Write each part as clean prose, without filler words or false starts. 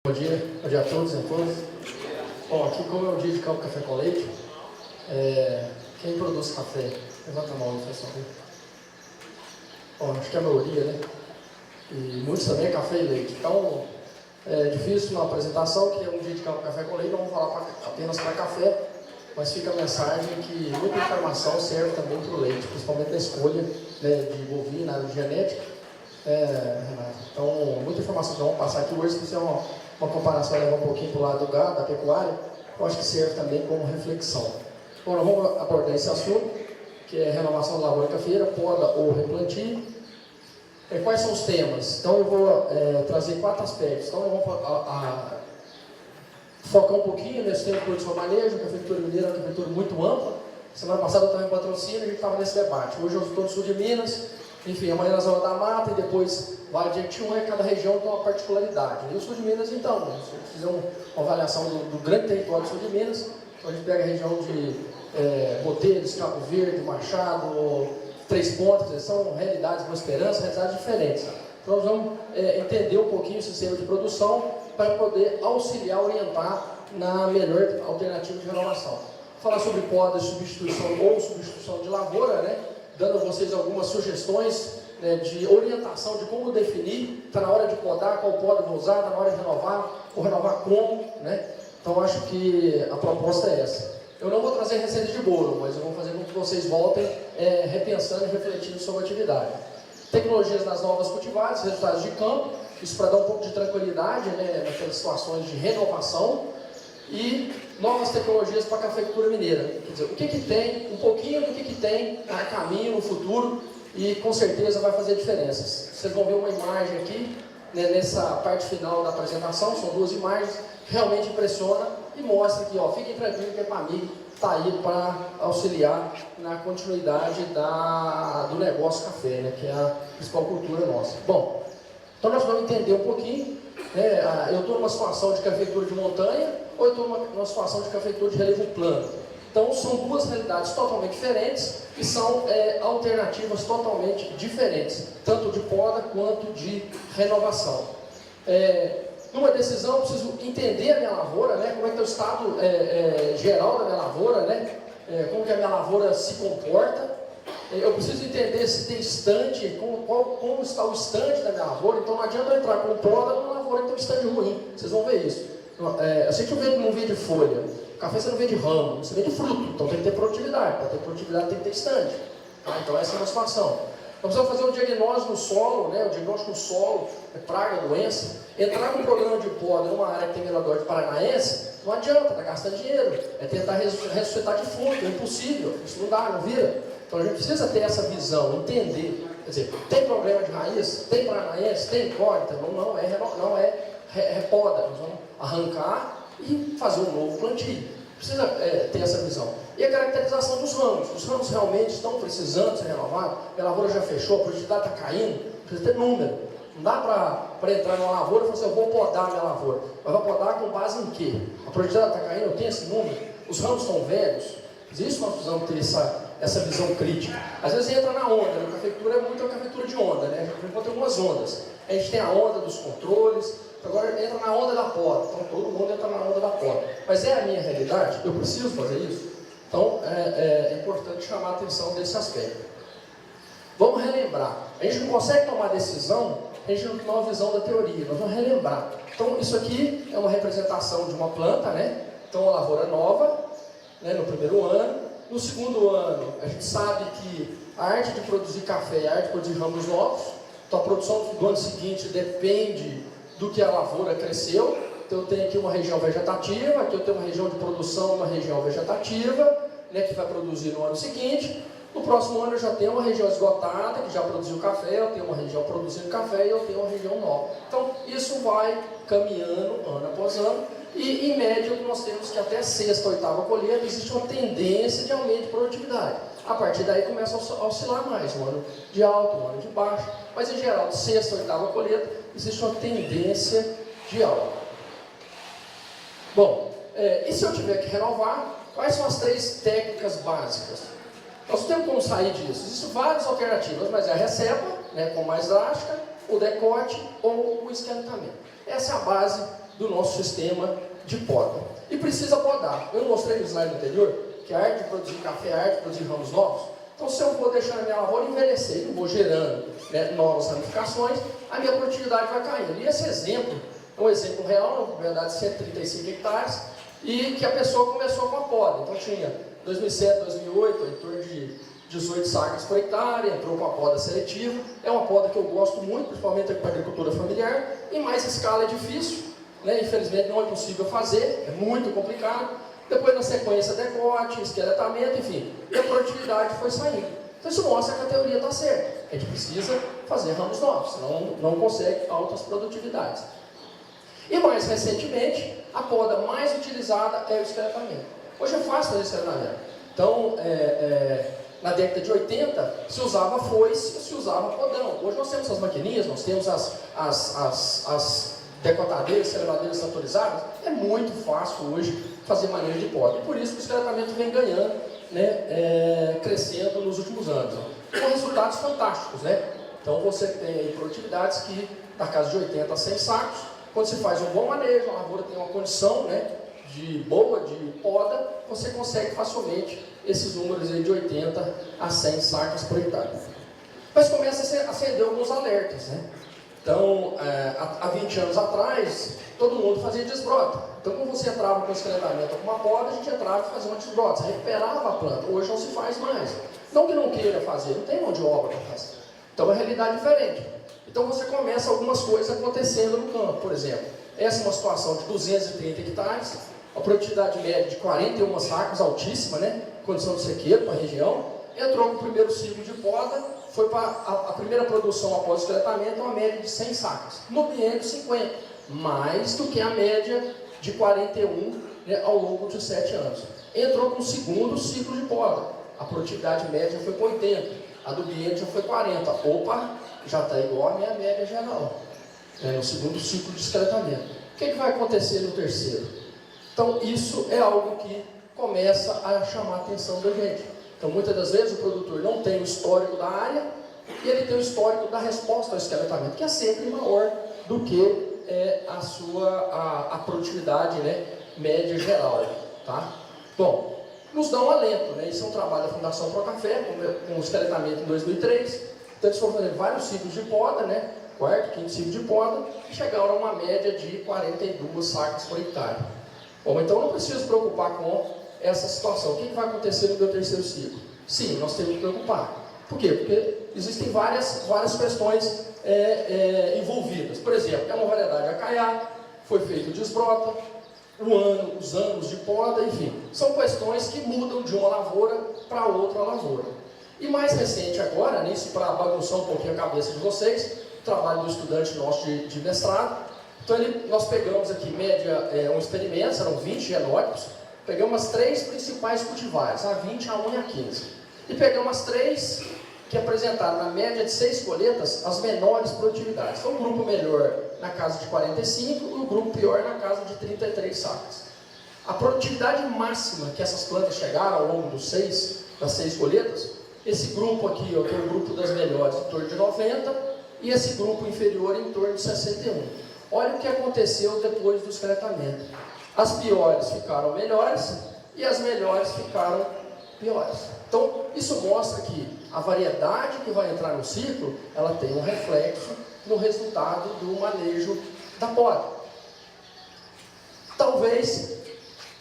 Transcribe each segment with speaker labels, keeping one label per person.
Speaker 1: Bom dia a todos e a todas. Bom, aqui como é o dia de Campo Café com Leite, quem produz café? Levanta a mão, por favor. Bom, acho que é a maioria, né? E muitos também é café e leite. Então, é difícil uma apresentação, que é um dia de Campo Café com Leite, não vamos falar apenas para café, mas fica a mensagem que muita informação serve também para o leite, principalmente na escolha, né, de bovina, área de genética. Renato. Então, muita informação que nós vamos passar aqui hoje, se fizer uma comparação, levar um pouquinho para o lado do gado, da pecuária, eu acho que serve também como reflexão. Bom, nós vamos abordar esse assunto, que é renovação da lavoura cafeira, poda ou replantio. Quais são os temas? Então, eu vou trazer 4 aspectos. Então, nós vamos focar um pouquinho nesse tema de produção e manejo. A cafeicultura mineira é uma cafeicultura muito ampla. Semana passada eu estava em Patrocínio, a gente estava nesse debate. Hoje eu estou no sul de Minas. Enfim, amanhã na Zona da Mata e depois Vale de Jequitinhonha, cada região tem uma particularidade. E o sul de Minas, então, se a gente fizer uma avaliação do grande território do sul de Minas, então a gente pega a região de Botelhos, Cabo Verde, Machado, Três Pontas, são realidades, Boa Esperança, realidades diferentes. Então nós vamos entender um pouquinho o sistema de produção para poder auxiliar, orientar na melhor alternativa de renovação. Vou falar sobre poda, substituição ou substituição de lavoura, né? Dando a vocês algumas sugestões, né, de orientação de como definir, está na hora de podar, qual poda vou usar, está na hora de renovar, ou renovar como, né? Então acho que a proposta é essa. Eu não vou trazer receita de bolo, mas eu vou fazer com que vocês voltem repensando e refletindo sobre a atividade. Tecnologias nas novas cultivares, resultados de campo, isso para dar um pouco de tranquilidade, né, naquelas situações de renovação. E novas tecnologias para a cafeicultura mineira. Quer dizer, o que tem, um pouquinho do que tem a caminho no futuro e com certeza vai fazer diferenças. Vocês vão ver uma imagem aqui, né, nessa parte final da apresentação, são 2 imagens, realmente impressiona e mostra que, ó, fiquem tranquilos que a EPAMIG está aí para auxiliar na continuidade do negócio café, né, que é a principal cultura nossa. Bom, então nós vamos entender um pouquinho. Eu estou numa situação de cafeicultura de montanha ou eu estou numa situação de cafeicultura de relevo plano. Então são 2 realidades totalmente diferentes e são alternativas totalmente diferentes, tanto de poda quanto de renovação. Numa decisão eu preciso entender a minha lavoura, né? Como é que é o estado geral da minha lavoura, né? Como que a minha lavoura se comporta. Eu preciso entender se tem estande, como está o estande da minha lavoura. Então não adianta eu entrar com poda numa lavoura que tem um estande ruim. Vocês vão ver isso. Eu sei que não vende folha. Café você não vende ramo, você vende fruto. Então tem que ter produtividade. Para ter produtividade tem que ter estande. Tá? Então essa é uma situação. Nós precisamos fazer um diagnóstico no solo, né? O diagnóstico no solo, praga, doença. Entrar com um programa de poda numa área que tem melhor de paranaense, não adianta, está gastando dinheiro. É tentar ressuscitar defunto, é impossível. Isso não dá, não vira. Então a gente precisa ter essa visão, entender. Quer dizer, tem problema de raiz? Tem paranaense? Tem incógnita? Não é poda. Nós vamos arrancar e fazer um novo plantio. Precisa ter essa visão. E a caracterização dos ramos. Os ramos realmente estão precisando ser renovados. A lavoura já fechou, a produtividade está caindo. Precisa ter número. Não dá para entrar numa lavoura e falar assim, eu vou podar a minha lavoura. Mas vai podar com base em quê? A produtividade está caindo, eu tenho esse número. Os ramos estão velhos. Isso nós precisamos ter essa visão crítica. Às vezes entra na onda, né? A cafeicultura é muito uma cafeicultura de onda, né? A gente encontra algumas ondas. A gente tem a onda dos controles, agora entra na onda da poda. Então todo mundo entra na onda da poda. Mas é a minha realidade? Eu preciso fazer isso? Então é importante chamar a atenção desse aspecto. Vamos relembrar. A gente não consegue tomar decisão, a gente não tem uma visão da teoria. Nós vamos relembrar. Então isso aqui é uma representação de uma planta, né? Então uma lavoura nova, né, no primeiro ano. No segundo ano, a gente sabe que a arte de produzir café é a arte de produzir ramos novos. Então a produção do ano seguinte depende do que a lavoura cresceu. Então eu tenho aqui uma região vegetativa, aqui eu tenho uma região de produção, uma região vegetativa, né, que vai produzir no ano seguinte. No próximo ano eu já tenho uma região esgotada, que já produziu café, eu tenho uma região produzindo café e eu tenho uma região nova. Então isso vai caminhando ano após ano. E, em média, nós temos que até a 6ª, 8ª colheita existe uma tendência de aumento de produtividade. A partir daí começa a oscilar mais, um ano de alto, um ano de baixo. Mas, em geral, de 6ª, 8ª colheita existe uma tendência de alta. Bom, e se eu tiver que renovar, quais são as 3 técnicas básicas? Nós não temos como sair disso. Existem várias alternativas, mas é a recepa, né, com mais drástica, o decote ou o esquentamento. Essa é a base do nosso sistema de poda. E precisa podar. Eu não mostrei no slide anterior que a arte de produzir café é a arte de produzir ramos novos. Então, se eu vou deixar a minha lavoura envelhecer, não vou gerando, né, novas ramificações, a minha produtividade vai caindo. E esse exemplo é um exemplo real, na verdade, 135 hectares, e que a pessoa começou com a poda. Então, tinha 2007, 2008, em torno de 18 sacas por hectare, entrou com a poda seletiva. É uma poda que eu gosto muito, principalmente para a agricultura familiar. Em mais escala é difícil, né? Infelizmente não é possível fazer, é muito complicado. Depois, na sequência, decote, esqueletamento, enfim, e a produtividade foi saindo. Então, isso mostra que a teoria está certa. A gente precisa fazer ramos novos, senão não consegue altas produtividades. E mais recentemente, a poda mais utilizada é o esqueletamento. Hoje é fácil fazer esqueletamento. Então, na década de 80, se usava foice, se usava podão. Hoje nós temos essas maquininhas, nós temos as decotadeiras, celebradeiras tratorizadas. É muito fácil hoje fazer manejo de poda. E por isso que o esqueletamento vem ganhando, né, crescendo nos últimos anos. Com resultados fantásticos, né? Então você tem produtividades que, da casa de 80 a 100 sacos, quando se faz um bom manejo, a lavoura tem uma condição, né, boa de poda, você consegue facilmente esses números aí de 80 a 100 sacas por hectare. Mas começa a acender alguns alertas, né? Então, há 20 anos atrás, todo mundo fazia desbrota. Então, quando você entrava com o esqueletamento ou com uma poda, a gente entrava e fazia uma desbrota, você recuperava a planta. Hoje não se faz mais. Não que não queira fazer, não tem mão de obra para fazer. Então, é uma realidade diferente. Então, você começa algumas coisas acontecendo no campo. Por exemplo, essa é uma situação de 230 hectares, a produtividade média de 41 sacas, altíssima, né? Condição de sequeiro para a região. Entrou no primeiro ciclo de poda, foi para a primeira produção após o esqueletamento, uma média de 100 sacas. No biênio, 50. Mais do que a média de 41, né, ao longo de 7 anos. Entrou no segundo ciclo de poda. A produtividade média foi para 80. A do biênio já foi 40. Opa, já está igual a minha média geral. No segundo ciclo de esqueletamento. O que vai acontecer no terceiro? Então, isso é algo que começa a chamar a atenção da gente. Então, muitas das vezes, o produtor não tem o histórico da área e ele tem o histórico da resposta ao esqueletamento, que é sempre maior do que a produtividade, né, média geral. Tá? Bom, nos dá um alento, né? Isso é um trabalho da Fundação Procafé, com o esqueletamento em 2003. Então, eles foram fazendo vários ciclos de poda, né? Quarto, quinto ciclo de poda, e chegaram a uma média de 42 sacas por hectare. Bom, então não preciso preocupar com essa situação. O que vai acontecer no meu terceiro ciclo? Sim, nós temos que preocupar. Por quê? Porque existem várias questões envolvidas. Por exemplo, é uma variedade acaiá, foi feito desbrota, os anos de poda, enfim. São questões que mudam de uma lavoura para outra lavoura. E mais recente agora, nisso para bagunçar um pouquinho a cabeça de vocês, o trabalho do estudante nosso de mestrado. Então nós pegamos aqui, média, um experimento, eram 20 genótipos, pegamos as 3 principais cultivares, a 20, a 1 e a 15. E pegamos as 3 que apresentaram, na média de 6 colheitas, as menores produtividades. Então, o grupo melhor na casa de 45 e o grupo pior na casa de 33 sacas. A produtividade máxima que essas plantas chegaram ao longo das 6 colheitas, esse grupo aqui, ó, que é o grupo das melhores, em torno de 90, e esse grupo inferior em torno de 61. Olha o que aconteceu depois do esqueletamento. As piores ficaram melhores e as melhores ficaram piores. Então, isso mostra que a variedade que vai entrar no ciclo, ela tem um reflexo no resultado do manejo da poda. Talvez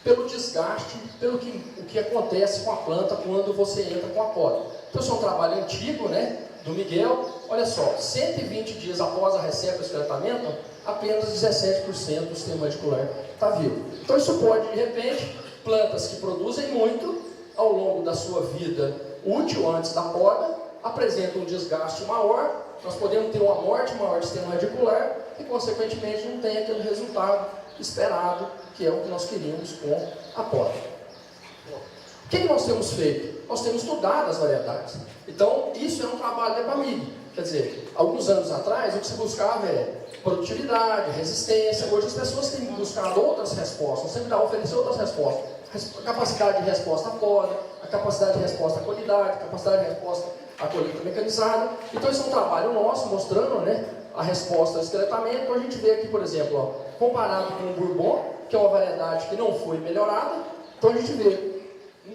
Speaker 1: pelo desgaste, o que acontece com a planta quando você entra com a poda. Então, isso é um trabalho antigo, né, do Miguel. Olha só, 120 dias após a recebe do esqueletamento, apenas 17% do sistema radicular está vivo. Então, isso pode, de repente, plantas que produzem muito, ao longo da sua vida útil antes da poda, apresentam um desgaste maior, nós podemos ter uma morte maior do sistema radicular e, consequentemente, não tem aquele resultado esperado, que é o que nós queríamos com a poda. O que nós temos feito? Nós temos estudado as variedades. Então, isso é um trabalho da EPAMIG. Quer dizer, alguns anos atrás, o que se buscava é produtividade, resistência. Hoje as pessoas têm buscado outras respostas, sempre oferecer outras respostas. A capacidade de resposta à poda, a capacidade de resposta à qualidade, a capacidade de resposta à colheita mecanizada. Então, isso é um trabalho nosso, mostrando, né, a resposta ao esqueletamento. A gente vê aqui, por exemplo, ó, comparado com o Bourbon, que é uma variedade que não foi melhorada. Então a gente vê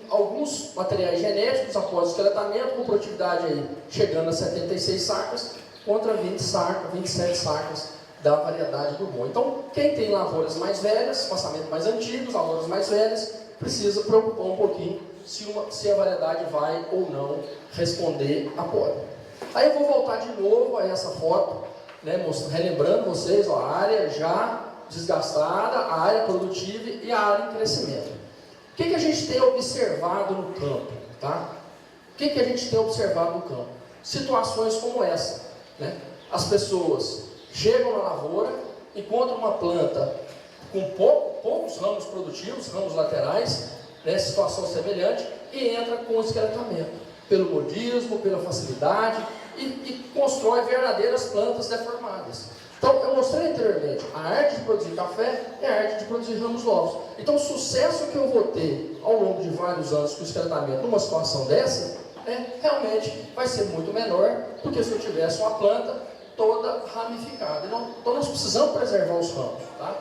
Speaker 1: alguns materiais genéticos após o esqueletamento, com produtividade aí chegando a 76 sacas, contra 20 sacas, 27 sacas da variedade Bourbon. Então, quem tem lavouras mais velhas, passamento mais antigos, lavouras mais velhas, precisa preocupar um pouquinho se a variedade vai ou não responder à poda. Aí eu vou voltar de novo a essa foto, né, relembrando vocês, ó, a área já desgastada, a área produtiva e a área em crescimento. O que a gente tem observado no campo? Tá? O que a gente tem observado no campo? Situações como essa. Né? As pessoas chegam na lavoura, encontram uma planta com poucos ramos produtivos, ramos laterais, né, situação semelhante, e entra com o esqueletamento, pelo modismo, pela facilidade, e constrói verdadeiras plantas deformadas. Então, eu mostrei anteriormente, a arte de produzir café é a arte de produzir ramos novos. Então, o sucesso que eu vou ter ao longo de vários anos com o esqueletamento numa situação dessa, realmente vai ser muito menor do que se eu tivesse uma planta toda ramificada. Então, nós precisamos preservar os ramos, tá?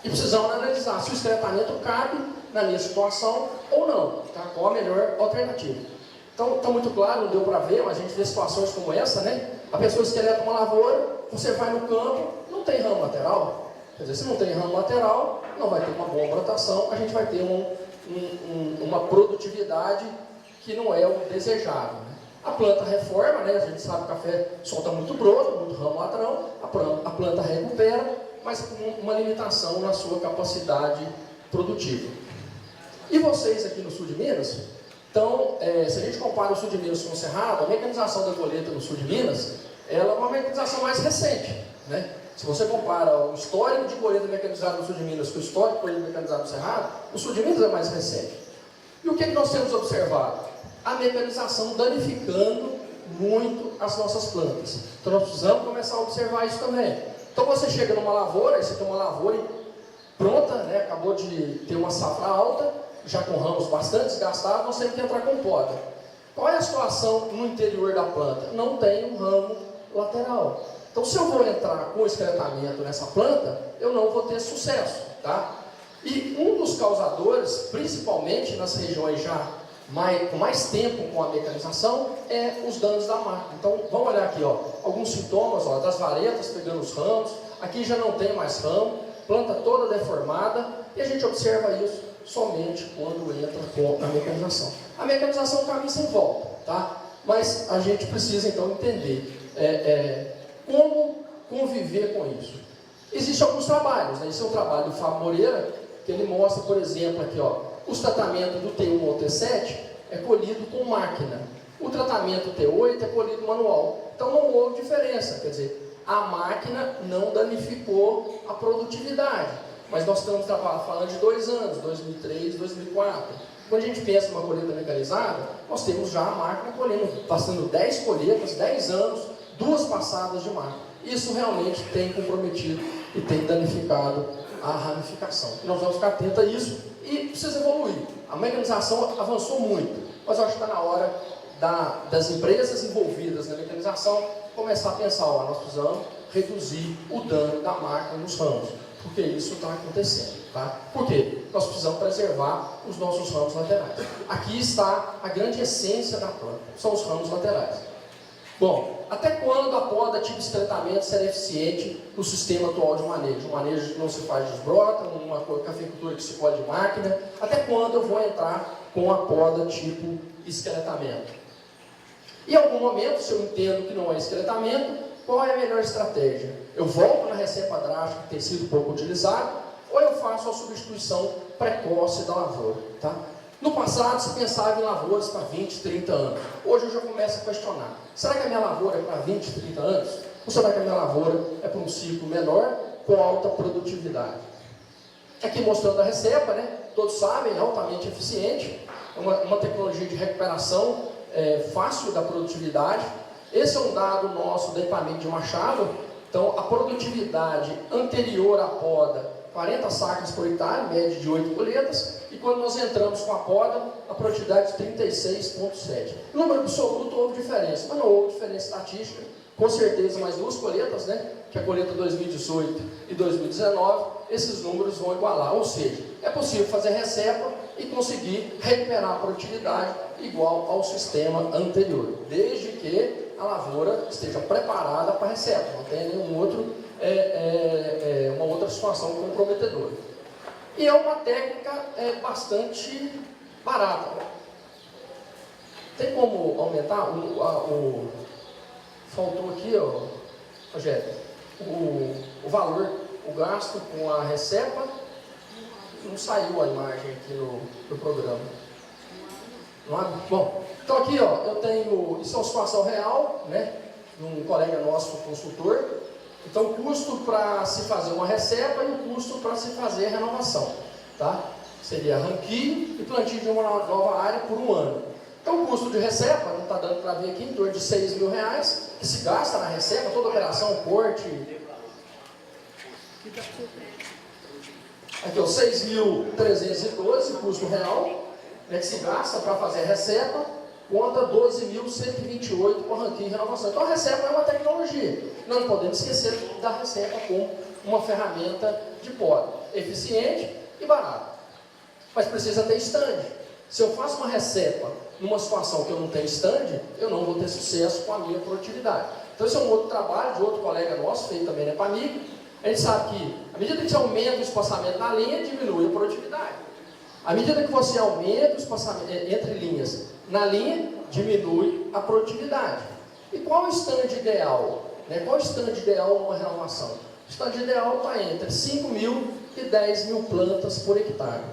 Speaker 1: E precisamos analisar se o esqueletamento cabe na minha situação ou não, tá? Qual a melhor alternativa. Então, está muito claro, não deu para ver, mas a gente vê situações como essa, né? A pessoa esqueleta uma lavoura, você vai no campo, não tem ramo lateral. Quer dizer, se não tem ramo lateral, não vai ter uma boa brotação, a gente vai ter uma produtividade que não é o desejável. Né? A planta reforma, né? A gente sabe que o café solta muito broto, muito ramo lateral, a planta recupera, mas com uma limitação na sua capacidade produtiva. E vocês aqui no sul de Minas, então, se a gente compara o sul de Minas com o Cerrado, a mecanização da colheita no sul de Minas, ela é uma mecanização mais recente. Né? Se você compara o histórico de colheita mecanizada no sul de Minas com o histórico de colheita mecanizada no Cerrado, o sul de Minas é mais recente. E o que nós temos observado? A mecanização danificando muito as nossas plantas. Então, nós precisamos começar a observar isso também. Então, você chega numa lavoura, você tem uma lavoura pronta, né? Acabou de ter uma safra alta, já com ramos bastante desgastados, nós temos que entrar com poda. Qual é a situação no interior da planta? Não tem um ramo lateral. Então, se eu vou entrar com esqueletamento nessa planta, eu não vou ter sucesso, tá? E um dos causadores, principalmente nas regiões já com mais tempo com a mecanização, é os danos da máquina. Então, vamos olhar aqui, ó, alguns sintomas, ó, das varetas pegando os ramos. Aqui já não tem mais ramo, planta toda deformada, e a gente observa isso somente quando entra com a mecanização. A mecanização é um caminho sem volta, tá? Mas a gente precisa então entender como conviver com isso. Existem alguns trabalhos, né? Esse é um trabalho do Fábio Moreira, que ele mostra, por exemplo, aqui, ó, os tratamentos do T1 ao T7 é colhido com máquina. O tratamento T8 é colhido manual. Então não houve diferença, quer dizer, a máquina não danificou a produtividade. Mas nós estamos falando de 2 anos, 2003, 2004. Quando a gente pensa numa colheita mecanizada, nós temos já a máquina colhendo, passando 10 colheitas, 10 anos, 2 passadas de máquina. Isso realmente tem comprometido e tem danificado a ramificação. Nós vamos ficar atentos a isso e precisa evoluir. A mecanização avançou muito, mas eu acho que está na hora das empresas envolvidas na mecanização começar a pensar, ó, nós precisamos reduzir o dano da máquina nos ramos. Porque isso está acontecendo, tá? Por quê? Nós precisamos preservar os nossos ramos laterais. Aqui está a grande essência da planta, são os ramos laterais. Bom, até quando a poda tipo esqueletamento será eficiente no sistema atual de manejo? Um manejo que não se faz de desbrota, uma cafeicultura que se colhe de máquina. Até quando eu vou entrar com a poda tipo esqueletamento? Em algum momento, se eu entendo que não é esqueletamento, qual é a melhor estratégia? Eu volto na recepa drástica que tem sido pouco utilizada, ou eu faço a substituição precoce da lavoura, tá? No passado se pensava em lavouras para 20, 30 anos. Hoje eu já começo a questionar. Será que a minha lavoura é para 20, 30 anos? Ou será que a minha lavoura é para um ciclo menor com alta produtividade? Aqui mostrando a recepa, né? Todos sabem, é altamente eficiente. É uma tecnologia de recuperação fácil da produtividade. Esse é um dado nosso do equipamento de Machado. Então, a produtividade anterior à poda 40 sacas por hectare, média de 8 colheitas, e quando nós entramos com a poda, a produtividade de 36,7. No número absoluto houve diferença, mas não houve diferença estatística, com certeza mais 2 colheitas, né, que é a colheita 2018 e 2019, esses números vão igualar, ou seja, é possível fazer recepa e conseguir recuperar a produtividade igual ao sistema anterior, desde que a lavoura esteja preparada para a recepa, não tenha nenhum outro, uma outra situação comprometedora. E é uma técnica bastante barata. Tem como aumentar faltou aqui, Rogério, o valor, o gasto com a recepa. Não saiu a imagem aqui no programa. Não há? Bom, então aqui eu tenho, isso é uma situação real, né, de um colega nosso, consultor. Então o custo para se fazer uma recepa e o custo para se fazer a renovação, tá? Seria ranquio e plantio de uma nova área por um ano. Então o custo de recepa, não está dando para ver aqui, em torno de R$6.000, que se gasta na recepa, toda operação, corte. Aqui, 6.312, custo real, né, que se gasta para fazer a recepa, conta 12.128 com ranquio e renovação. Então a recepa é uma tecnologia. Não podemos esquecer da recepa como uma ferramenta de poda, eficiente e barata. Mas precisa ter stand. Se eu faço uma recepa numa situação que eu não tenho stand, eu não vou ter sucesso com a minha produtividade. Então esse é um outro trabalho de outro colega nosso, feito também na Epamig. A gente sabe que, à medida que você aumenta o espaçamento na linha, diminui a produtividade. À medida que você aumenta o espaçamento entre linhas na linha, diminui a produtividade. E qual o stand ideal? Qual o stand ideal numa renovação? O stand ideal está entre 5.000 e 10.000 plantas por hectare.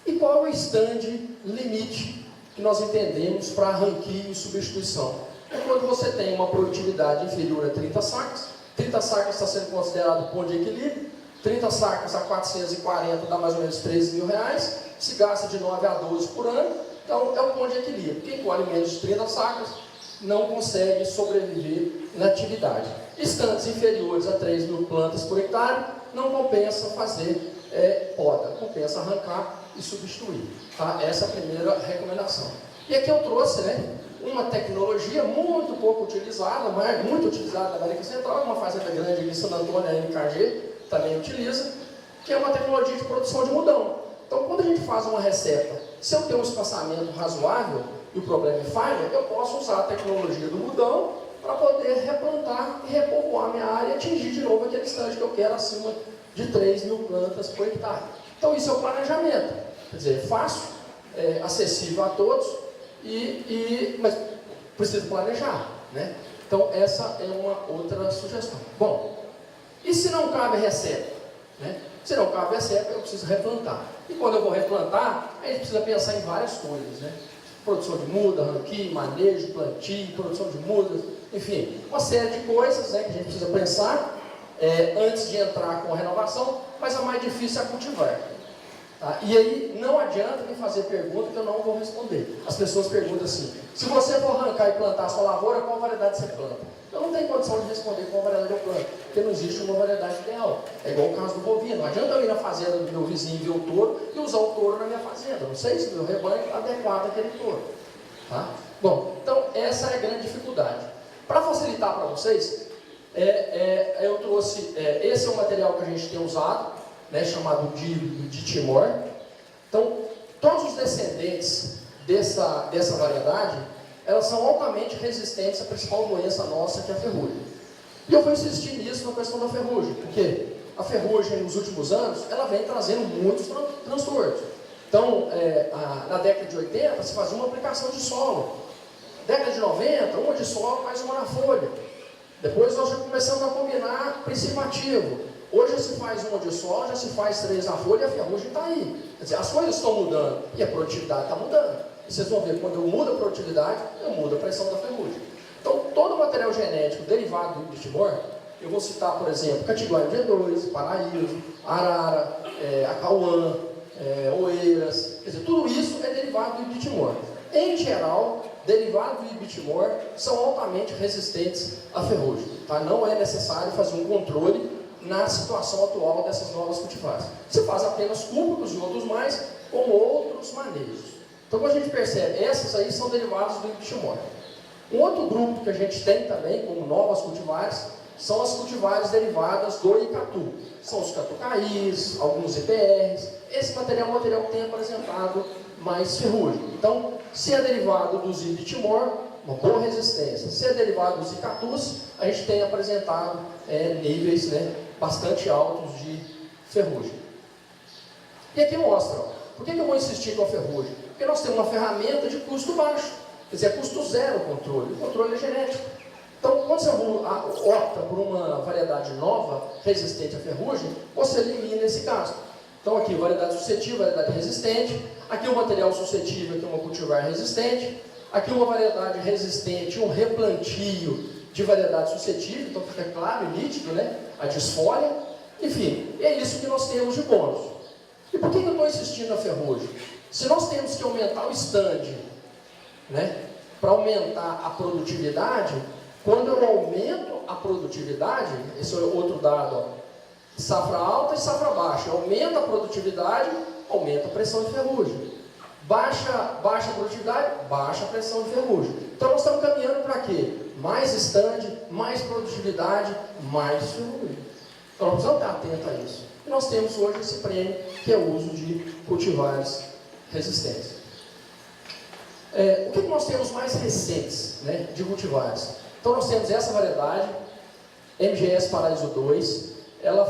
Speaker 1: E qual é o stand limite que nós entendemos para ranquio e substituição? É quando você tem uma produtividade inferior a 30 sacas. 30 sacas está sendo considerado ponto de equilíbrio. 30 sacas a 440 dá mais ou menos R$13.000. Se gasta de 9 a 12 por ano. Então é um ponto de equilíbrio. Quem colhe menos de 30 sacas não consegue sobreviver na atividade. Estantes inferiores a 3.000 plantas por hectare não compensa fazer poda, compensa arrancar e substituir. Tá? Essa é a primeira recomendação. E aqui eu trouxe uma tecnologia muito pouco utilizada, mas muito utilizada na América Central, uma fazenda grande em Santo Antônio, a NKG, também utiliza, que é uma tecnologia de produção de mudão. Então, quando a gente faz uma recepa, se eu tenho um espaçamento razoável e o problema é falha, eu posso usar a tecnologia do mudão para poder replantar e repovoar minha área e atingir de novo aquele estande que eu quero acima de 3.000 plantas por hectare. Então, isso é o planejamento. Quer dizer, é fácil, acessível a todos, mas precisa planejar, né? Então, essa é uma outra sugestão. Bom, e se não cabe recepa? Se não cabe recepa, eu preciso replantar. E quando eu vou replantar, a gente precisa pensar em várias coisas, Produção de muda, ranquio, manejo, plantio, produção de mudas, enfim, uma série de coisas que a gente precisa pensar antes de entrar com a renovação, mas a mais difícil é cultivar. Tá? E aí não adianta me fazer pergunta que eu não vou responder. As pessoas perguntam assim: se você for arrancar e plantar a sua lavoura, qual variedade você planta? Eu não tenho condição de responder qual variedade eu planto, porque não existe uma variedade ideal. É igual o caso do bovino. Não adianta eu ir na fazenda do meu vizinho ver o touro e usar o touro na minha fazenda. Não sei se o meu rebanho está adequado àquele touro. Tá? Bom, então essa é a grande dificuldade. Para facilitar para vocês, eu trouxe, esse é o material que a gente tem usado, chamado de Timor. Então, todos os descendentes dessa variedade, elas são altamente resistentes à principal doença nossa, que é a ferrugem. E eu vou insistir nisso na questão da ferrugem, porque a ferrugem, nos últimos anos, ela vem trazendo muitos transtornos. Então, na década de 80, se fazia uma aplicação de solo. Década de 90, uma de solo, mais uma na folha. Depois nós já começamos a combinar princípio ativo. Hoje já se faz uma de solo, já se faz 3 na folha e a ferrugem está aí. Quer dizer, as coisas estão mudando e a produtividade está mudando. E vocês vão ver, quando eu mudo a produtividade, eu mudo a pressão da ferrugem. Então, todo o material genético derivado do Ibis-Timor, eu vou citar, por exemplo, Catiguá G2, Paraíso, Arara, Acauã, Oeiras, quer dizer, tudo isso é derivado do Ibis-Timor. Em geral, derivados do Ibis-Timor são altamente resistentes à ferrugem. Tá? Não é necessário fazer um controle na situação atual dessas novas cultivares. Você faz apenas cúbicos e outros mais, com outros manejos. Então, quando a gente percebe, essas aí são derivadas do híbrido Timor. Um outro grupo que a gente tem também, como novas cultivares, são as cultivares derivadas do Icatu. São os catucaís, alguns IPRs. Esse material é um material que tem apresentado mais ferrugem. Então, se é derivado dos híbrido Timor, uma boa resistência. Se é derivado dos Icatus, a gente tem apresentado níveis, né, bastante altos de ferrugem. E aqui mostra, ó, por que eu vou insistir com a ferrugem? Porque nós temos uma ferramenta de custo baixo, quer dizer, custo zero o controle é genético. Então, quando você opta por uma variedade nova, resistente à ferrugem, você elimina esse gasto. Então, aqui, variedade suscetível, variedade resistente. Aqui, o material suscetível, aqui uma cultivar resistente. Aqui, uma variedade resistente, um replantio de variedade suscetível. Então, fica claro e nítido, né? A desfolha. Enfim, é isso que nós temos de bônus. E por que eu estou insistindo na ferrugem? Se nós temos que aumentar o stand, né, para aumentar a produtividade, quando eu aumento a produtividade, esse é outro dado, ó, safra alta e safra baixa, aumenta a produtividade, aumenta a pressão de ferrugem. Baixa a produtividade, baixa a pressão de ferrugem. Então nós estamos caminhando para quê? Mais stand, mais produtividade, mais ferrugem. Então nós precisamos estar atentos a isso. E nós temos hoje esse prêmio, que é o uso de cultivares resistentes. O que nós temos mais recentes, né, de cultivares? Então nós temos essa variedade, MGS Paraíso 2, ela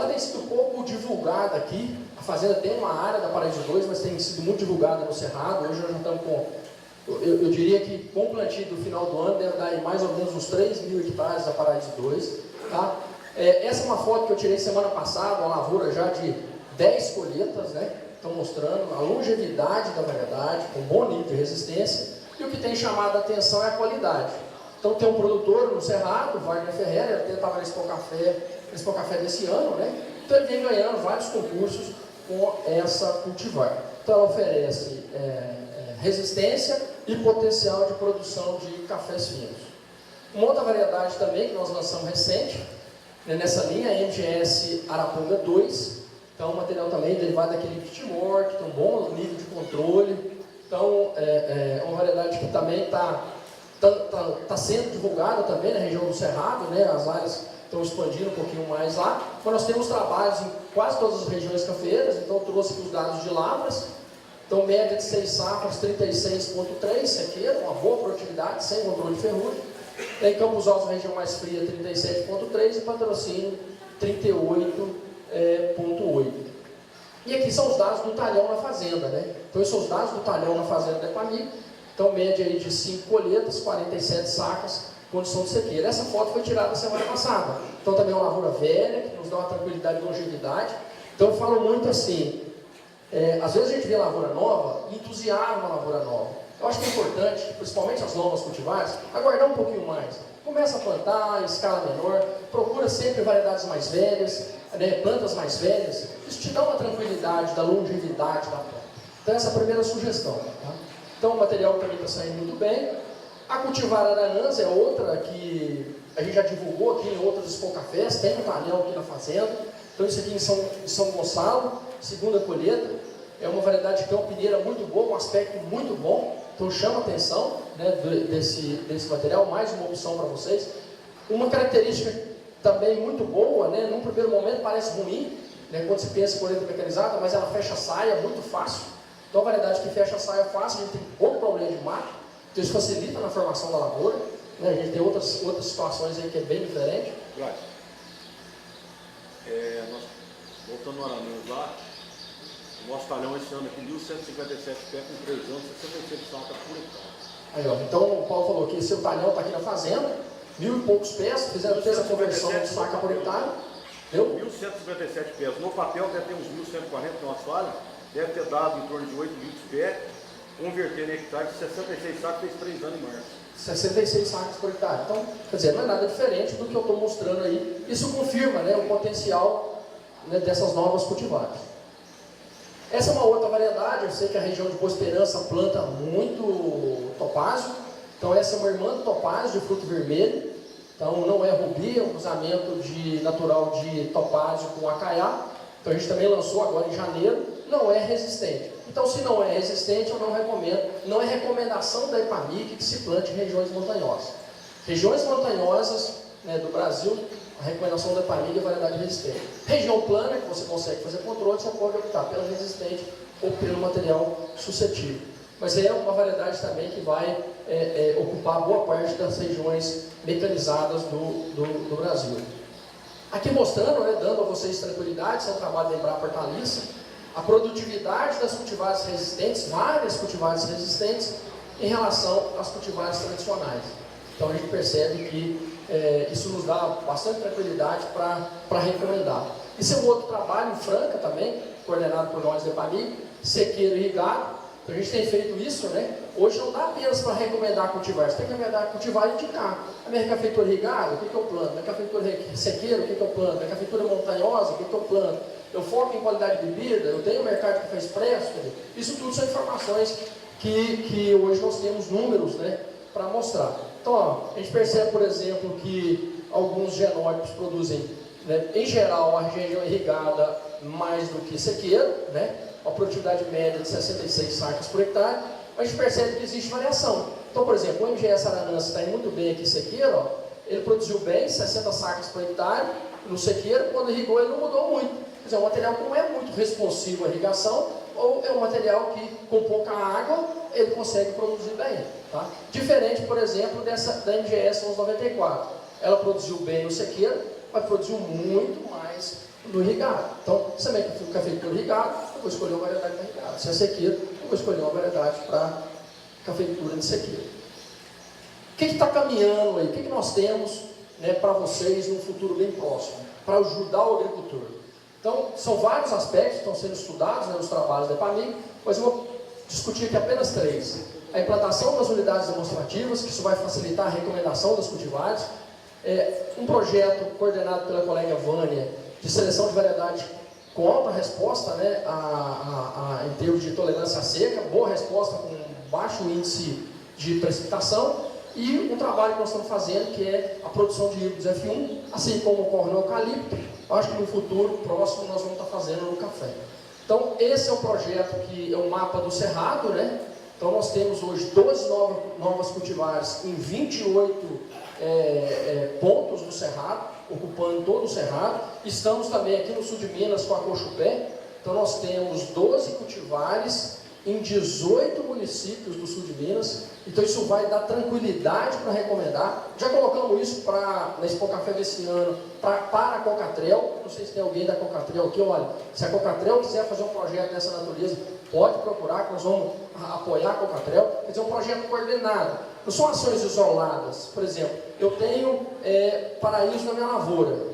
Speaker 1: tem sido pouco divulgada aqui, a fazenda tem uma área da Paraíso 2, mas tem sido muito divulgada no Cerrado. Hoje nós já estamos com, eu diria que com o plantio do final do ano deve dar aí mais ou menos uns 3.000 hectares da Paraíso 2, tá? Essa é uma foto que eu tirei semana passada, uma lavoura já de 10 colheitas, né? Estão mostrando a longevidade da variedade, com bom nível de resistência, e o que tem chamado a atenção é a qualidade. Então tem um produtor no Cerrado, Wagner Ferreira, ele até estava no Expo Café desse ano, né? Então ele vem ganhando vários concursos com essa cultivar. Então ela oferece resistência e potencial de produção de cafés finos. Uma outra variedade também que nós lançamos recente, né, nessa linha, é a MGS Araponga 2. Então, o material também derivado daquele Timor, que tem um bom nível de controle. Então, é uma variedade que também está sendo divulgada também na região do Cerrado, né? As áreas estão expandindo um pouquinho mais lá. Mas nós temos trabalhos em quase todas as regiões cafeeiras, então eu trouxe aqui os dados de lavras. Então, média de 6 safras, 36,3 sequeiro, uma boa produtividade, sem controle de ferrugem. Em Campos Altos, região mais fria, 37,3 e Patrocínio, 38,8. E aqui são os dados do talhão na fazenda, né? Então, esses são os dados do talhão na fazenda da Equamig. Então, média aí de 5 colheitas, 47 sacas, condição de sequeira. Essa foto foi tirada semana passada. Então, também é uma lavoura velha, que nos dá uma tranquilidade e longevidade. Então, eu falo muito assim, às vezes a gente vê lavoura nova e entusiasma a lavoura nova. Eu acho que é importante, principalmente as novas cultivares, aguardar um pouquinho mais. Começa a plantar em escala menor, procura sempre variedades mais velhas, né, plantas mais velhas. Isso te dá uma tranquilidade da longevidade da planta. Então essa é a primeira sugestão. Tá? Então o material também está saindo muito bem. A cultivar Aranãs é outra que a gente já divulgou aqui em outros Expo Cafés, tem um talhão aqui na fazenda. Então isso aqui em São Gonçalo, segunda colheita. É uma variedade de campineira muito boa, um aspecto muito bom. Então chama a atenção, né, desse material, mais uma opção para vocês. Uma característica também muito boa, né, num primeiro momento parece ruim, né, quando se pensa em colheita mecanizada, mas ela fecha a saia muito fácil. Então a variedade que fecha a saia fácil, a gente tem pouco problema de mato, então isso facilita na formação da lavoura, né, a gente tem outras situações aí que é bem diferente.
Speaker 2: Nós, voltando no Aranãs lá, o nosso talhão esse ano aqui, 1.157 pés com 3 anos, 66 sacas por hectare.
Speaker 1: Aí, ó, então o Paulo falou que seu talhão está aqui na fazenda, 1.000 e poucos pés, fez a conversão de saca por hectare. Deu?
Speaker 2: 1.157 pés. No papel deve ter uns 1.140, tem umas falhas, deve ter dado em torno de 8 litros pé, converter em hectare de 66 sacas, fez 3 anos em março. 66 sacas por hectare. Então, quer dizer, não é nada diferente do que eu estou mostrando aí. Isso confirma, né, o potencial, né, dessas novas cultivares. Essa é uma outra variedade, eu sei que a região de Boa Esperança planta muito topázio. Então essa é uma irmã do topázio de fruto vermelho.
Speaker 1: Então não é rubi, é um cruzamento natural de topázio com acaiá. Então a gente também lançou agora em janeiro, não é resistente. Então se não é resistente, eu não recomendo, não é recomendação da EPAMIC que se plante em regiões montanhosas. Regiões montanhosas, né, do Brasil, a recomendação da EPAMIC é variedade resistente. Região plana, que você consegue fazer controle, você pode optar pela resistente ou pelo material suscetível. Mas é uma variedade também que vai ocupar boa parte das regiões mecanizadas do Brasil. Aqui mostrando, né, dando a vocês tranquilidade, isso é um trabalho da Embrapa Hortaliça, a produtividade das cultivares resistentes, várias cultivares resistentes, em relação às cultivares tradicionais. Então a gente percebe que isso nos dá bastante tranquilidade para recomendar. Esse é um outro trabalho em Franca também, coordenado por nós da EPAMIC, sequeiro irrigado. Então a gente tem feito isso, né? Hoje não dá apenas para recomendar cultivar, você tem que recomendar cultivar e indicar. A minha cafeitura irrigada, o que eu planto? A minha cafeitura sequeira, o que eu planto? A minha cafeitura montanhosa, o que eu planto? Eu foco em qualidade de bebida, eu tenho um mercado de café expresso. Isso tudo são informações que hoje nós temos números, né, para mostrar. Então, ó, a gente percebe, por exemplo, que alguns genótipos produzem, né, em geral, a região irrigada mais do que sequeiro, né? Uma produtividade média de 66 sacas por hectare, mas a gente percebe que existe variação. Então, por exemplo, o MGS Aranança está indo muito bem aqui sequeiro, ó, ele produziu bem, 60 sacas por hectare, no sequeiro, quando irrigou ele não mudou muito. Quer dizer, é um material que não é muito responsivo à irrigação, ou é um material que, com pouca água, ele consegue produzir bem. Tá? Diferente, por exemplo, da MGS 1194. Ela produziu bem no sequeiro, mas produziu muito mais no irrigado. Então, se também que o cafeicultor irrigado, eu vou escolher uma variedade para irrigado. Se é sequeiro, eu vou escolher uma variedade para cafeicultura de sequeiro. O que está caminhando aí? O que nós temos, né, para vocês num futuro bem próximo, para ajudar o agricultor? Então, são vários aspectos que estão sendo estudados, né, nos trabalhos da EPAMIC, mas eu vou discutir aqui apenas 3. A implantação das unidades demonstrativas, que isso vai facilitar a recomendação das cultivares. Um projeto coordenado pela colega Vânia, de seleção de variedade com alta resposta, né, em termos de tolerância à seca, boa resposta com baixo índice de precipitação, e um trabalho que nós estamos fazendo, que é a produção de híbridos F1, assim como ocorre no eucalipto, acho que no futuro próximo nós vamos estar fazendo no café. Então, esse é um projeto que é um mapa do Cerrado, né? Então, nós temos hoje 12 novas cultivares em 28 pontos do Cerrado, ocupando todo o Cerrado. Estamos também aqui no sul de Minas com a Cochupé. Então, nós temos 12 cultivares em 18 municípios do sul de Minas. Então isso vai dar tranquilidade para recomendar. Já colocamos isso na Expo Café desse ano para a Cocatrel. Não sei se tem alguém da Cocatrel aqui. Olha, se a Cocatrel quiser fazer um projeto dessa natureza, pode procurar, que nós vamos apoiar a Cocatrel. Quer dizer, um projeto coordenado. Não são ações isoladas. Por exemplo, eu tenho Paraíso na minha lavoura,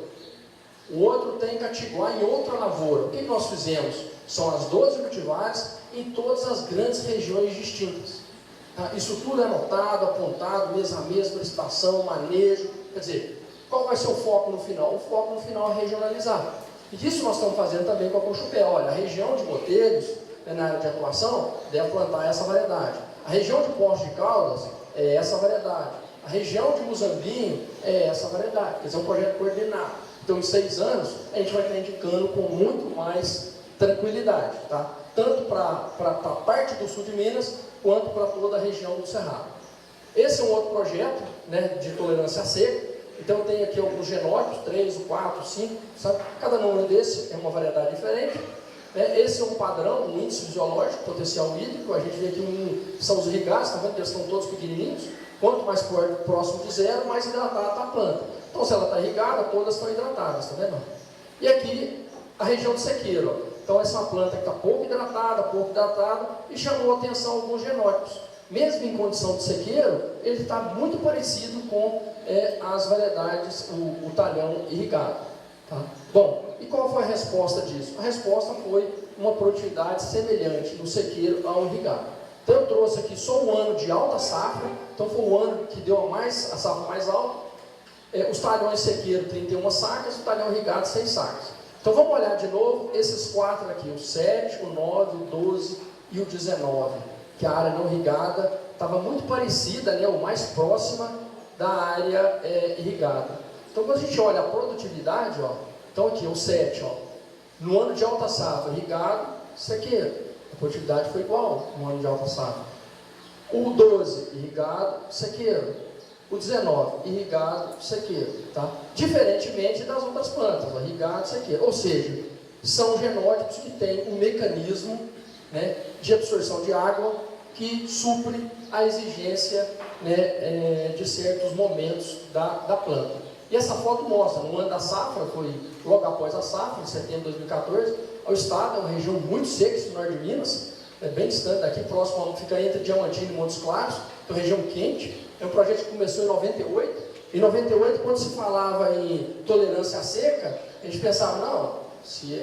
Speaker 1: o outro tem Catiguá em outra lavoura. O que nós fizemos? São as 12 cultivares em todas as grandes regiões distintas. Isso tudo é anotado, apontado, mês a mês, prestação, manejo. Quer dizer, qual vai ser o foco no final? O foco no final é regionalizar. E isso nós estamos fazendo também com a Cochupé. Olha, a região de Moteiros, na área de atuação, deve plantar essa variedade. A região de Poços de Caldas é essa variedade. A região de Muzambinho é essa variedade. Quer dizer, é um projeto coordenado. Então, em 6 anos, a gente vai estar indicando com muito mais tranquilidade, tá? Tanto para a parte do sul de Minas, quanto para toda a região do Cerrado. Esse é um outro projeto, né, de tolerância à seca. Então eu tenho aqui alguns genótipos, 3, 4, 5, sabe? Cada número desse é uma variedade diferente. Esse é um padrão, um índice fisiológico, potencial hídrico. A gente vê aqui são os irrigados, tá vendo que eles estão todos pequenininhos. Quanto mais próximo de zero, mais hidratada está a planta. Então se ela está irrigada, todas estão hidratadas, tá vendo? E aqui a região de sequeiro, ó. Então essa é uma planta que está pouco hidratada, e chamou a atenção alguns genótipos. Mesmo em condição de sequeiro, ele está muito parecido com as variedades, o talhão irrigado. Tá? Bom, e qual foi a resposta disso? A resposta foi uma produtividade semelhante no sequeiro ao irrigado. Então eu trouxe aqui só um ano de alta safra, então foi o ano que deu a safra mais alta. Os talhões sequeiro 31 sacas, o talhão irrigado 6 sacas. Então vamos olhar de novo esses 4 aqui, o 7, o 9, o 12 e o 19, que a área não irrigada estava muito parecida, né, ou mais próxima da área irrigada. Então, quando a gente olha a produtividade, ó, então aqui o 7, ó, no ano de alta safra irrigado, isso aqui, a produtividade foi igual no ano de alta safra. O 12 irrigado, isso aqui, o 19 irrigado, isso aqui, tá? Diferentemente das outras plantas, ó, irrigado, isso aqui. Ou seja, são genótipos que têm um mecanismo, né, de absorção de água que supre a exigência, né, de certos momentos da planta. E essa foto mostra, no ano da safra, foi logo após a safra, em setembro de 2014, o estado é uma região muito seca, no norte de Minas, bem distante daqui, próximo, fica entre Diamantino e Montes Claros, então região quente. É um projeto que começou em 98. Em 98, quando se falava em tolerância à seca, a gente pensava, não, se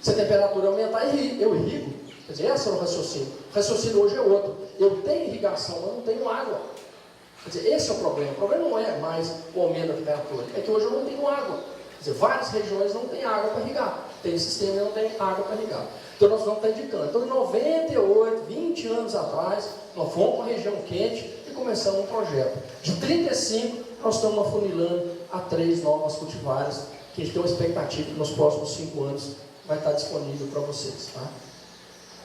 Speaker 1: a temperatura aumentar, eu irrigo. Quer dizer, esse é o raciocínio. O raciocínio hoje é outro. Eu tenho irrigação, mas não tenho água. Quer dizer, esse é o problema. O problema não é mais o aumento da temperatura, é que hoje eu não tenho água. Quer dizer, várias regiões não têm água para irrigar. Tem sistema e não tem água para irrigar. Então nós vamos estar indicando. Então em 98, 20 anos atrás, nós fomos para a região quente e começamos um projeto. De 35, nós estamos afunilando a 3 novas cultivares, que a gente tem uma expectativa que nos próximos 5 anos vai estar disponível para vocês. Tá?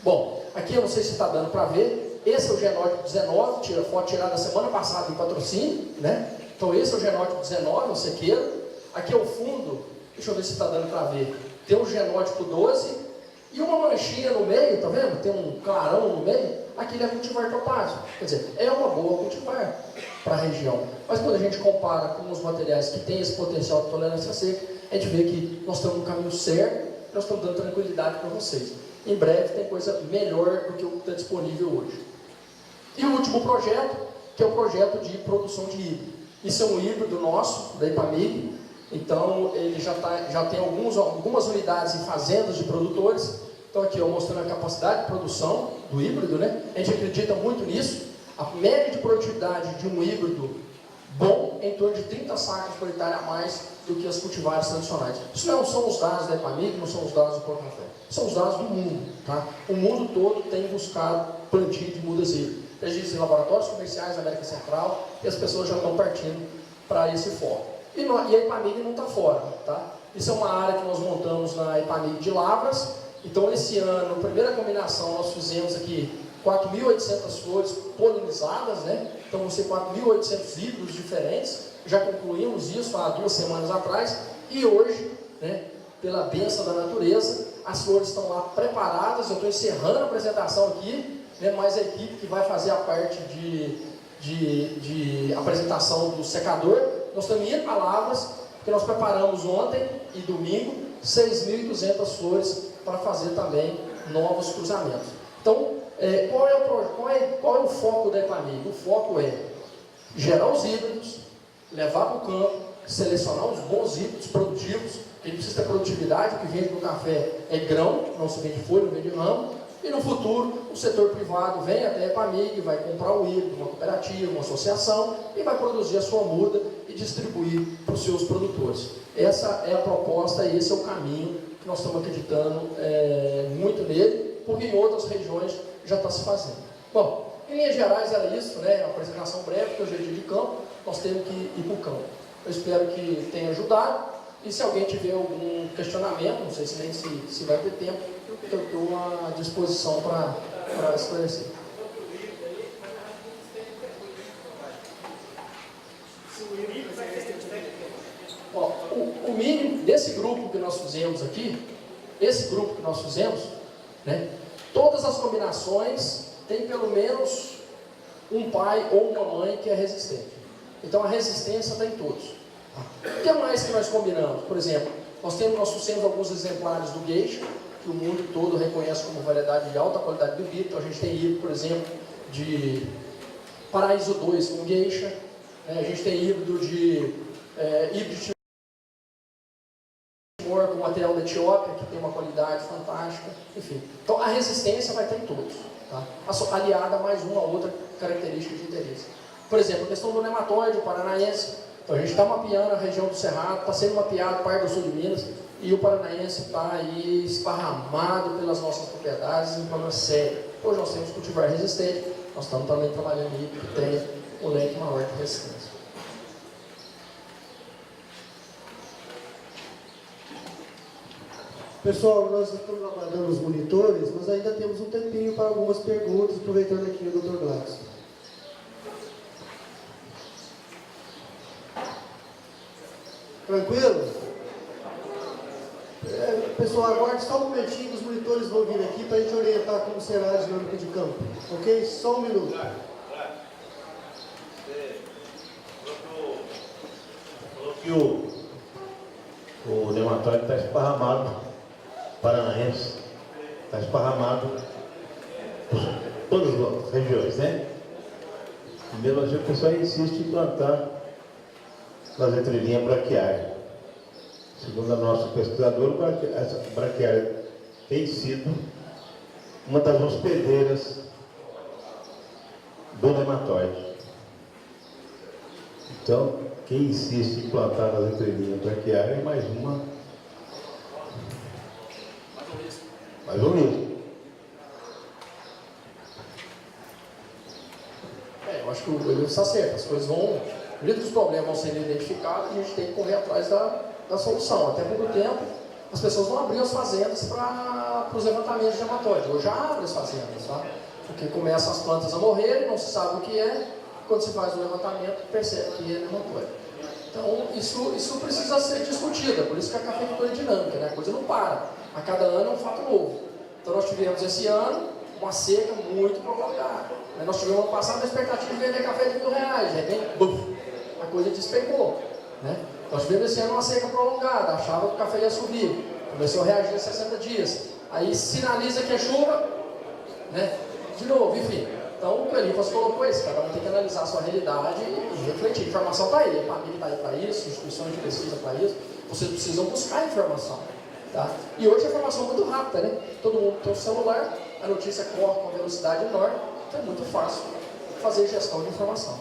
Speaker 1: Bom, aqui eu não sei se está dando para ver, esse é o genótipo 19, foto tirada semana passada em patrocínio, né? Então esse é o genótipo 19, o sequeiro. Aqui é o fundo, deixa eu ver se está dando para ver, tem o genótipo 12 e uma manchinha no meio, tá vendo? Tem um clarão no meio, aquele é cultivar topázio. Quer dizer, é uma boa cultivar para a região. Mas quando a gente compara com os materiais que têm esse potencial de tolerância seca, a gente vê que nós estamos no caminho certo, nós estamos dando tranquilidade para vocês. Em breve tem coisa melhor do que o que está disponível hoje. E o último projeto, que é o projeto de produção de híbrido. Isso é um híbrido nosso, da Ipamig. Então, ele já tem algumas unidades em fazendas de produtores. Então, aqui eu mostrando a capacidade de produção do híbrido, né? A gente acredita muito nisso. A média de produtividade de um híbrido bom é em torno de 30 sacas por hectare a mais do que as cultivares tradicionais. Isso não são os dados da Ipamig, não são os dados do Procafé. São os dados do mundo. Tá? O mundo todo tem buscado plantio de mudas híbridas. Existem laboratórios comerciais na América Central e as pessoas já estão partindo para esse foco. E a Ipamig não está fora. Tá? Isso é uma área que nós montamos na Ipamig de Lavras. Então, esse ano, primeira combinação, nós fizemos aqui 4.800 flores polinizadas, né? Então, vão ser 4.800 híbridos diferentes. Já concluímos isso há 2 semanas atrás. E hoje, né, pela bênção da natureza, as flores estão lá preparadas. Eu estou encerrando a apresentação aqui, né, mas a equipe que vai fazer a parte de apresentação do secador, nós estamos indo para Lavras, porque nós preparamos ontem e domingo 6.200 flores para fazer também novos cruzamentos. Então, qual é o foco da Ipamig? O foco é gerar os híbridos, levar para o campo, selecionar os bons híbridos produtivos, que ele precisa ter produtividade, o que vende no café é grão, não se vende folha, não vende ramo, e no futuro o setor privado vem até a Ipamig, vai comprar o híbrido, uma cooperativa, uma associação, e vai produzir a sua muda e distribuir para os seus produtores. Essa é a proposta e esse é o caminho que nós estamos acreditando muito nele, porque em outras regiões já está se fazendo. Bom, em linhas gerais era isso, né? A apresentação breve, que hoje é dia de campo, nós temos que ir para o campo. Eu espero que tenha ajudado, e se alguém tiver algum questionamento, não sei se nem se vai ter tempo, eu estou à disposição para esclarecer. Ó, o mínimo desse grupo que nós fizemos aqui, né, todas as combinações tem pelo menos um pai ou uma mãe que é resistente. Então a resistência está em todos. O que mais que nós combinamos? Por exemplo, nós trouxemos alguns exemplares do Geisha, que o mundo todo reconhece como variedade de alta qualidade do híbrido. Então a gente tem híbrido, por exemplo, de Paraíso 2 com Geisha, né? A gente tem híbrido de Timor com material da Etiópia, que tem uma qualidade fantástica, enfim. Então a resistência vai ter em todos, tá? Aliada a mais uma outra característica de interesse. Por exemplo, a questão do nematóide, o paranaense. Então a gente está mapeando a região do Cerrado, está sendo mapeado parte do sul de Minas, e o paranaense está aí esparramado pelas nossas propriedades, um problema sério. Hoje nós temos cultivar resistente, nós estamos também trabalhando aí que tenha um leque maior de resistência.
Speaker 3: Pessoal, nós estamos aguardando os monitores, mas ainda temos um tempinho para algumas perguntas, aproveitando aqui o Dr. Gladys. Tranquilo? Pessoal, aguarde só um momentinho que os monitores vão vir aqui para a gente orientar como será a dinâmica de campo. Ok? Só um minuto.
Speaker 4: Falou que o nematóide está esparramado, paranaense, está esparramado por todas as regiões, né? E mesmo assim o pessoal insiste em plantar nas entrelinhas braquiárias. Segundo a nossa pesquisadora, essa braquiária tem sido uma das hospedeiras do nematóide. Então, quem insiste em plantar nas entrelinhas braquiárias é mais um risco.
Speaker 1: Eu acho que o William está certo, as coisas vão, o jeito que os problemas vão sendo identificados, a gente tem que correr atrás da solução. Até pouco tempo, as pessoas não abriam as fazendas para os levantamentos de nematóide. Hoje já abrem as fazendas, tá? Porque começam as plantas a morrer, não se sabe o que é, quando se faz o levantamento, percebe que é nematóide. Então, isso precisa ser discutido, por isso que a cafeicultura é dinâmica, né? A coisa não para. A cada ano é um fato novo. Então, nós tivemos esse ano uma seca muito prolongada. Nós tivemos ano passado a expectativa de vender café de R$1.000, de repente, buf, a coisa despencou, né? Nós tivemos esse ano uma seca prolongada, achava que o café ia subir, começou a reagir em 60 dias. Aí sinaliza que é chuva, né? De novo, enfim. Então o Elifas colocou isso, cada um tem que analisar a sua realidade e refletir. A informação está aí, a família está aí para isso, instituições de pesquisa para isso. Vocês precisam buscar a informação. Tá? E hoje a informação é muito rápida, né? Todo mundo tem um celular, a notícia corre com velocidade enorme, então é muito fácil fazer gestão de informação.